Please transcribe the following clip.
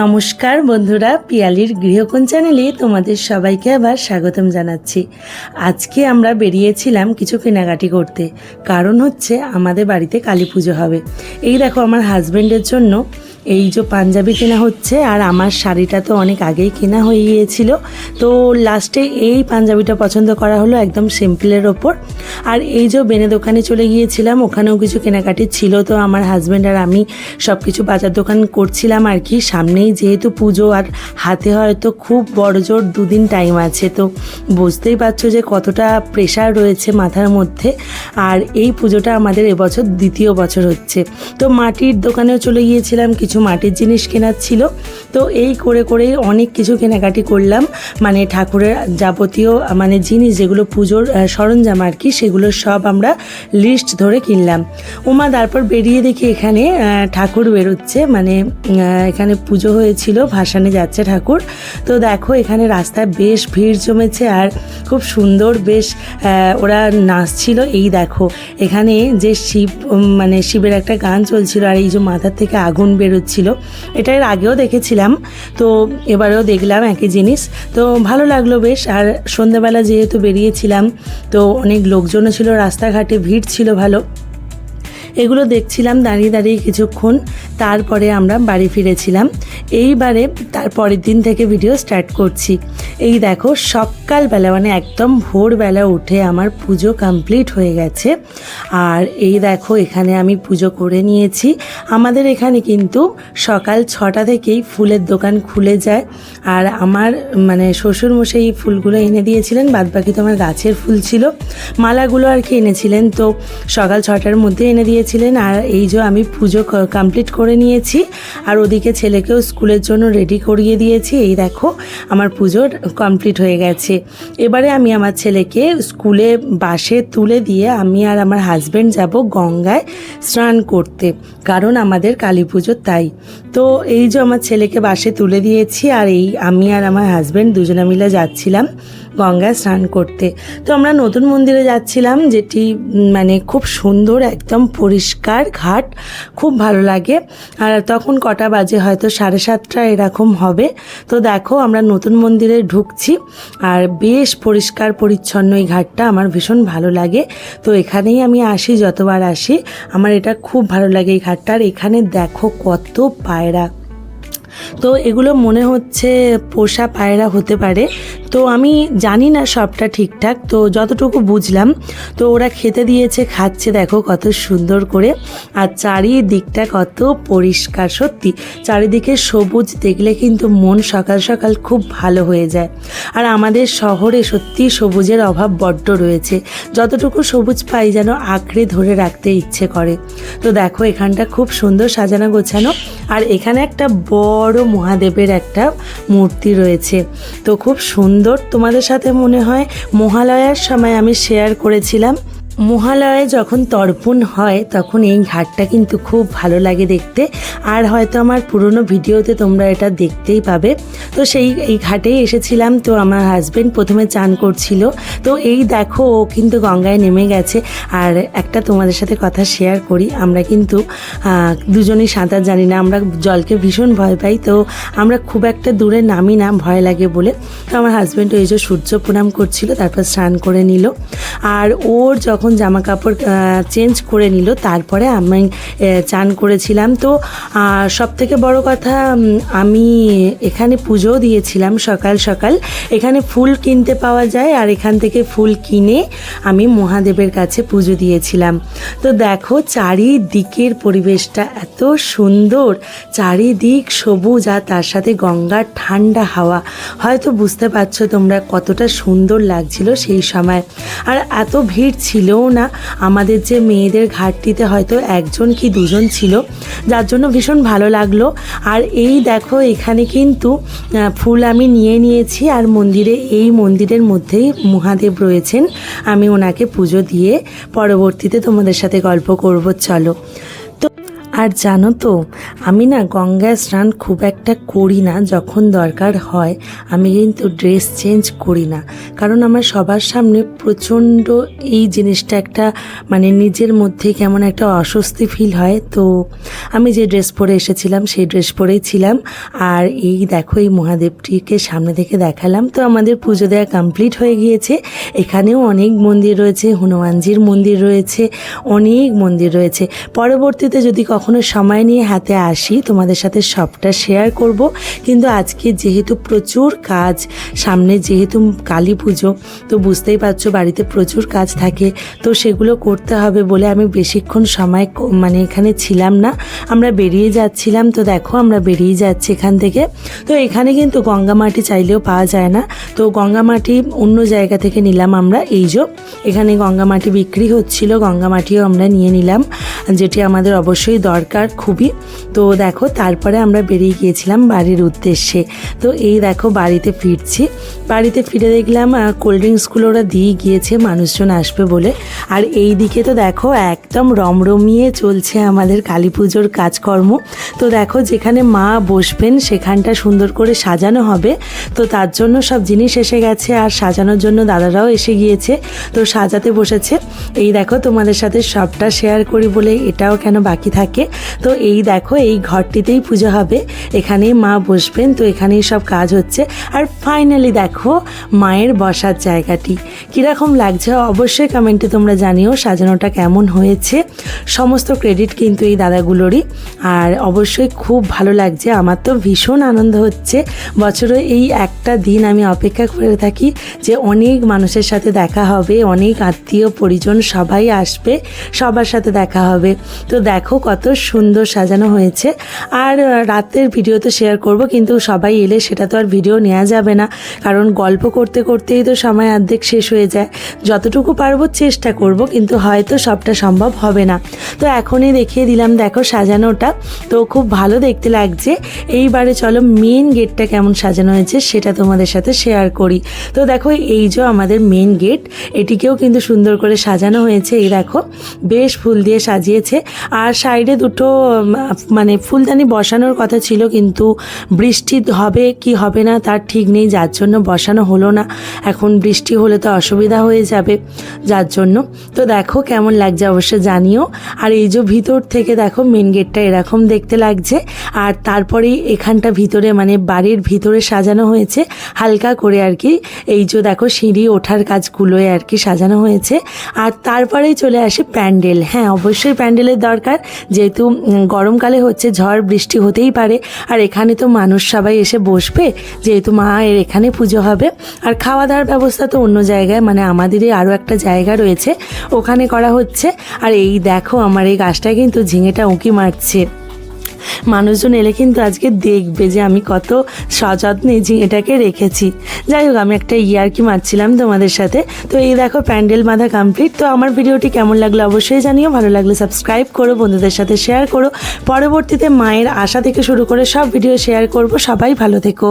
নমস্কার বন্ধুরা, পিয়ালির গৃহকোণ চ্যানেলে তোমাদের সবাইকে আবার স্বাগতম জানাচ্ছি। আজকে আমরা বেরিয়েছিলাম কিছু কেনাকাটি করতে, কারণ হচ্ছে আমাদের বাড়িতে কালী পুজো হবে। এই দেখো আমার হাজব্যান্ডের জন্য এই যে পাঞ্জাবি কেনা হচ্ছে, আর আমার শাড়িটা তো অনেক আগেই কেনা হয়ে গিয়েছিল, তো লাস্টে এই পাঞ্জাবিটা পছন্দ করা হলো একদম সিম্পলের ওপর। আর এই যে বেনে দোকানে চলে গিয়েছিলাম, ওখানেও কিছু কেনাকাটি ছিল, তো আমার হাজব্যান্ড আর আমি সব কিছু বাজার দোকান করছিলাম আর কি। সামনেই যেহেতু পুজো, আর হাতে হয়তো খুব বড় জোর 2 দিন টাইম আছে, তো বুঝতেই পারছো যে কতটা প্রেশার রয়েছে মাথার মধ্যে। আর এই পুজোটা আমাদের এবছর 2য় বছর হচ্ছে। তো মাটির দোকানেও চলে গিয়েছিলাম, কিছু মাটির জিনিস কেনার ছিল, তো এই করে করেই অনেক কিছু কেনাকাটি করলাম। মানে ঠাকুরের যাবতীয় জিনিস যেগুলো পুজোর সরঞ্জাম আর কি, সেগুলো সব আমরা লিস্ট ধরে কিনলাম। তারপর বেরিয়ে দেখি এখানে ঠাকুর বেরোচ্ছে, এখানে পুজো হয়েছিল, ভাসানে যাচ্ছে ঠাকুর। তো দেখো এখানে রাস্তায় বেশ ভিড় জমেছে, আর খুব সুন্দর বেশ ওরা নাচছিল। এই দেখো এখানে যে শিবের একটা গান চলছিল, আর এই যে মাথার থেকে আগুন বেরোচ্ছিল, এটা এর আগেও দেখেছিলাম, তো এবারেও দেখলাম একই জিনিস, তো ভালো লাগলো বেশ। আর সন্ধ্যাবেলা যেহেতু বেরিয়েছিলাম, তো অনেক লোকজনও ছিল, রাস্তাঘাটে ভিড় ছিল ভালো। এগুলো দেখছিলাম দাঁড়িয়ে দাঁড়িয়ে কিছুক্ষণ, তারপরে আমরা বাড়ি ফিরেছিলাম। এইবারে তার পরের দিন থেকে ভিডিও স্টার্ট করছি। এই দেখো সকালবেলা একদম ভোরবেলা উঠে আমার পুজো কমপ্লিট হয়ে গেছে। আর এই দেখো এখানে আমি পুজো করে নিয়েছি। আমাদের এখানে কিন্তু সকাল 6টা থেকেই ফুলের দোকান খুলে যায়, আর আমার শ্বশুরমশাই এই ফুলগুলো এনে দিয়েছিলেন, বাদবাকি তো আমার গাছের ফুল ছিল, মালাগুলো আর কি এনেছিলেন, তো সকাল 6টার মধ্যে এনে দিয়েছিলেন। আর এই যে আমি পুজো কমপ্লিট করে নিয়েছি, আর ওদিকে ছেলেকেও স্কুলের জন্য রেডি করিয়ে দিয়েছি। এই দেখো আমার পুজো কমপ্লিট হয়ে গেছে। এবারে আমি আমার ছেলেকে স্কুলে বাসে তুলে দিয়ে আমি আর আমার হাজব্যান্ড যাব গঙ্গায় স্নান করতে, কারণ আমাদের কালী পুজো তাই। তো এই যে আমার ছেলেকে বাসে তুলে দিয়েছি, আর আমি আর আমার হাজব্যান্ড দুজনে মিলে যাচ্ছিলাম গঙ্গায় স্নান করতে। তো আমরা নতুন মন্দিরে যাচ্ছিলাম, যেটি খুব সুন্দর, একদম পরিষ্কার ঘাট, খুব ভালো লাগে। আর তখন কটা বাজে, হয়তো 7:30 এরকম হবে। তো দেখো আমরা নতুন মন্দিরে ঢুকছি, আর বেশ পরিষ্কার পরিচ্ছন্ন এই ঘাটটা, আমার ভীষণ ভালো লাগে। তো এখানেই আমি আসি, যতবার আসি আমার এটা খুব ভালো লাগে এই ঘাটটা। আর এখানে দেখো কত পায়রা, তো এগুলো মনে হচ্ছে পোষা পায়রা হতে পারে, তো আমি জানি না সবটা ঠিকঠাক, তো যতটুকু বুঝলাম, তো ওরা খেতে দিয়েছে, খাচ্ছে, দেখো কত সুন্দর করে। আর চারিদিকটা কত পরিষ্কার, সত্যি চারিদিকে সবুজ দেখলে কিন্তু মন সকাল সকাল খুব ভালো হয়ে যায়। আর আমাদের শহরে সত্যি সবুজের অভাব বড্ড রয়েছে, যতটুকু সবুজ পাই যেন আঁকড়ে ধরে রাখতে ইচ্ছে করে। তো দেখো এখানটা খুব সুন্দর সাজানো গোছানো, আর এখানে একটা বড় মহাদেবের একটা মূর্তি রয়েছে, তো খুব সুন্দর। তোমাদের সাথে মনে হয় মহালয়ার সময় আমি শেয়ার করেছিলাম, মহালয়ায় যখন তর্পণ হয় তখন এই ঘাটটা কিন্তু খুব ভালো লাগে দেখতে, আর হয়তো আমার পুরনো ভিডিওতে তোমরা এটা দেখতেই পাবে। তো এই ঘাটেই এসেছিলাম। তো আমার হাজব্যান্ড প্রথমে চান করছিল, তো এই দেখো ও কিন্তু গঙ্গায় নেমে গেছে। আর একটা তোমাদের সাথে কথা শেয়ার করি, আমরা কিন্তু দুজনেই সাঁতার জানি না, আমরা জলকে ভীষণ ভয় পাই, তো আমরা খুব একটা দূরে নামি না, ভয় লাগে বলে। তো আমার হাজব্যান্ড ওই যে সূর্য প্রণাম করছিল, তারপর স্নান করে নিল, আর ওর যখন জামা কাপড় চেঞ্জ করে নিল, তারপরে আমি চান করেছিলাম। তো সব থেকে বড় কথা, আমি এখানে পুজোও দিয়েছিলাম সকাল সকাল। এখানে ফুল কিনতে পাওয়া যায়, আর এখান থেকে ফুল কিনে আমি মহাদেবের কাছে পুজো দিয়েছিলাম। তো দেখো চারিদিকের পরিবেশটা এত সুন্দর, চারিদিক সবুজ, আর তার সাথে গঙ্গার ঠান্ডা হাওয়া, হয়তো বুঝতে পারছো তোমরা কতটা সুন্দর লাগছিল সেই সময়। আর এত ভিড় ছিল না, আমাদের যে মেয়েদের ঘাটটিতে হয়তো 1জন কি 2জন ছিল, যার জন্য ভীষণ ভালো লাগলো। আর এই দেখো এখানে কিন্তু ফুল আমি নিয়ে নিয়েছি, আর এই মন্দিরের মধ্যেই মহাদেব রয়েছেন, আমি ওনাকে পুজো দিয়ে পরবর্তীতে তোমাদের সাথে গল্প করব, চলো। তো আর জানো তো, আমি না গঙ্গায় স্নান খুব একটা করি না, যখন দরকার হয় আমি কিন্তু ড্রেস চেঞ্জ করি না, কারণ আমার সবার সামনে প্রচণ্ড এই জিনিসটা একটা মানে নিজের মধ্যে কেমন একটা অস্বস্তি ফিল হয়। তো আমি যে ড্রেস পরে এসেছিলাম সেই ড্রেস পরেই ছিলাম। আর এই দেখো এই মহাদেবটিকে সামনে থেকে দেখালাম। তো আমাদের পুজো দেওয়া কমপ্লিট হয়ে গিয়েছে। এখানেও অনেক মন্দির রয়েছে, হনুমানজির মন্দির রয়েছে, অনেক মন্দির রয়েছে। পরবর্তীতে যদি কখনো সময় নিয়ে হাতে আসি তোমাদের সাথে সবটা শেয়ার করব, কিন্তু আজকে যেহেতু প্রচুর কাজ সামনে, যেহেতু কালী পুজো, তো বুঝতেই পারছো বাড়িতে প্রচুর কাজ থাকে, তো সেগুলো করতে হবে বলে আমি বেশিক্ষণ সময় মানে এখানে ছিলাম না, আমরা বেরিয়ে যাচ্ছিলাম। তো দেখো আমরা বেরিয়ে যাচ্ছি এখান থেকে। তো এখানে কিন্তু গঙ্গা মাটি চাইলেও পাওয়া যায় না, তো গঙ্গা মাটি অন্য জায়গা থেকে নিলাম আমরা। এই যে এখানে গঙ্গা মাটি বিক্রি হচ্ছিল, গঙ্গা মাটিও আমরা নিয়ে নিলাম, যেটি আমাদের অবশ্যই দরকার খুবই। তো দেখো তারপরে আমরা বেরিয়ে গিয়েছিলাম বাড়ির উদ্দেশ্যে। তো এই দেখো বাড়িতে ফিরছি, বাড়িতে ফিরে দেখলাম কোল্ড ড্রিঙ্কসগুলো ওরা দিয়ে গিয়েছে মানুষজন আসবে বলে। আর এই দিকে তো দেখো একদম রমরমিয়ে চলছে আমাদের কালী পুজোর কাজকর্ম। তো দেখো যেখানে মা বসবেন সেখানটা সুন্দর করে সাজানো হবে, তো তার জন্য সব জিনিস এসে গেছে, আর সাজানোর জন্য দাদারাও এসে গিয়েছে, তো সাজাতে বসেছে। এই দেখো তোমাদের সাথে সবটা শেয়ার করি বলে এটাও কেন বাকি থাকে। তো এই দেখো এই ঘরটিতেই পুজো হবে, এখানেই মা বসবেন, তো এখানেই সব কাজ হচ্ছে। আর ফাইনালি দেখো মায়ের বসার জায়গাটি কীরকম লাগছে অবশ্যই কমেন্টে তোমরা জানিও, সাজানোটা কেমন হয়েছে। সমস্ত ক্রেডিট কিন্তু এই দাদাগুলোরই, আর অবশ্যই খুব ভালো লাগছে, আমার তো ভীষণ আনন্দ হচ্ছে। বছরে এই একটা দিন আমি অপেক্ষা করে থাকি যে অনেক মানুষের সাথে দেখা হবে, অনেক আত্মীয় পরিজন সবাই আসবে, সবার সাথে দেখা হবে। তো দেখো কত সুন্দর সাজানো হয়েছে। আর রাতের ভিডিও তো শেয়ার করব, কিন্তু সবাই এলে সেটা তো আর ভিডিও নেওয়া যাবে না, কারণ গল্প করতে করতেই তো সময় অর্ধেক শেষ হয়ে যায়। যতটুকু পারবো চেষ্টা করব, কিন্তু হয়তো সবটা সম্ভব হবে না। তো এখনই দেখিয়ে দিলাম দেখো সাজানোটা, তো খুব ভালো দেখতে লাগছে। এইবারে চলো মেন গেটটা কেমন সাজানো হয়েছে সেটা তোমাদের সাথে শেয়ার করি। তো দেখো এই যে আমাদের মেন গেট, এটিকেও কিন্তু সুন্দর করে সাজানো হয়েছে। এই দেখো বেশ ফুল দিয়ে সাজিয়েছে, আর সাইডে দুটো মানে ফুলদানি বসানোর কথা ছিল, কিন্তু বৃষ্টি হবে কি হবে না তার ঠিক নেই, যার জন্য বসানো হলো না। এখন বৃষ্টি হলে তো অসুবিধা হয়ে যাবে, যার জন্য। তো দেখো কেমন লাগছে অবশ্যই জানিও। আর এই যে ভিতর থেকে দেখো মেন গেটটা এরকম দেখতে লাগছে, আর তারপরেই এখানটা ভিতরে মানে বাড়ির ভিতরে সাজানো হয়েছে হালকা করে আর কি। এই যে দেখো সিঁড়ি ওঠার কাজগুলোয় আর কি সাজানো হয়েছে। আর তারপরেই চলে আসে প্যান্ডেল। হ্যাঁ অবশ্যই প্যান্ডেলের দরকার, যেহেতু গরমকালে হচ্ছে, ঝড় বৃষ্টি হতেই পারে, আর এখানে তো মানুষ সবাই এসে বসবে, যেহেতু মায়ের এখানে পুজো হবে। আর খাওয়া দাওয়ার ব্যবস্থা তো অন্য জায়গায়, মানে আমাদেরই আরও একটা জায়গা রয়েছে, ওখানে করা হচ্ছে। আর এই দেখো আমার এই গাছটায় কিন্তু ঝিঙেটা উঁকি মারছে, মানুষজন এলে কিন্তু আজকে দেখবে যে আমি কত সযত্নে ঝিঙেটাকে রেখেছি। যাই হোক আমি একটা ইয়ার্কি মারছিলাম তোমাদের সাথে। তো এই দেখো প্যান্ডেল বাঁধা কমপ্লিট। তো আমার ভিডিওটি কেমন লাগলো অবশ্যই জানিও, ভালো লাগলে সাবস্ক্রাইব করো, বন্ধুদের সাথে শেয়ার করো। পরবর্তীতে মায়ের আশা থেকে শুরু করে সব ভিডিও শেয়ার করব। সবাই ভালো থেকো।